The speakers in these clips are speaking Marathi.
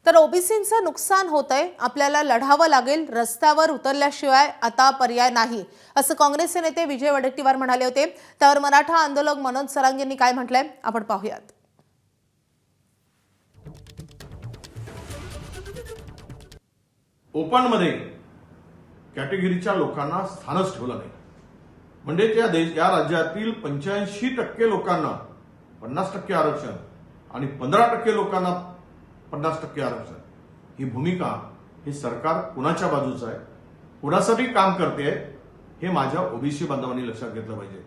तर ओबीसींचं नुकसान होतंय, आपल्याला लढावं लागेल, रस्त्यावर उतरल्याशिवाय आता पर्याय नाही, असं काँग्रेसचे नेते विजय वडेट्टीवार म्हणाले होते। त्यावर मराठा आंदोलक मनोज सरांग यांनी काय म्हटलंय आपण पाहूयात। ओपन मध्ये कॅटेगरीच्या लोकांना स्थानच ठेवलं नाही, म्हणजे या राज्यातील 85% लोकांना 50% आरक्षण आणि 15% लोकांना 50% आरक्षण, ही भूमिका हे सरकार कुणाच्या बाजूचं आहे, कुणासाठी काम करते हे माझ्या ओबीसी बांधवांनी लक्षात घेतलं पाहिजे।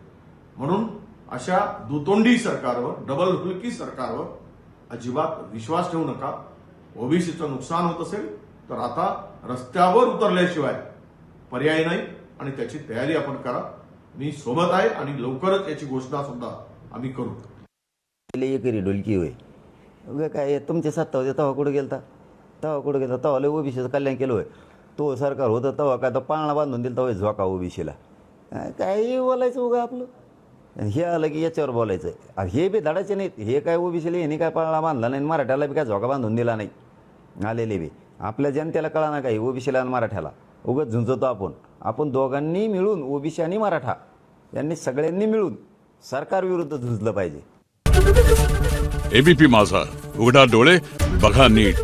म्हणून अशा दुतोंडी सरकारवर, डबल हुलकी सरकारवर अजिबात विश्वास ठेवू नका। ओबीसीचं नुकसान होत असेल तर आता रस्त्यावर उतरल्याशिवाय पर्याय नाही आणि त्याची तयारी आपण करा। मी सोबत आहे आणि लवकरच याची घोषणा सुद्धा आम्ही करू। एकरी ढोलकी होय उगा काय तुमच्या सत्ता होते तेव्हा कुठे गेलता, तेव्हा लय ओबीसीचं कल्याण केलं होय। तो सरकार होतं तेव्हा काय तर पाळणा बांधून दिला तेव्हा झोका ओबीसीला, काही बोलायचं उगा आपलं। हे आलं की याच्यावर बोलायचं, हे बी धडाचे नाहीत। हे काय ओबीसीला यांनी काय पाळणा बांधला नाही, मराठ्याला बी काय झोका बांधून दिला नाही। आलेले बी आपल्या जनतेला कळा ना काही, ओबीसीला आणि मराठ्याला उगाच झुंजतो आपण दोघांनी मिळून, ओबीसी आणि मराठा यांनी सगळ्यांनी मिळून सरकार विरुद्ध झुंजलं पाहिजे। एबीपी माझा, उघडा डोळे बघा नीट।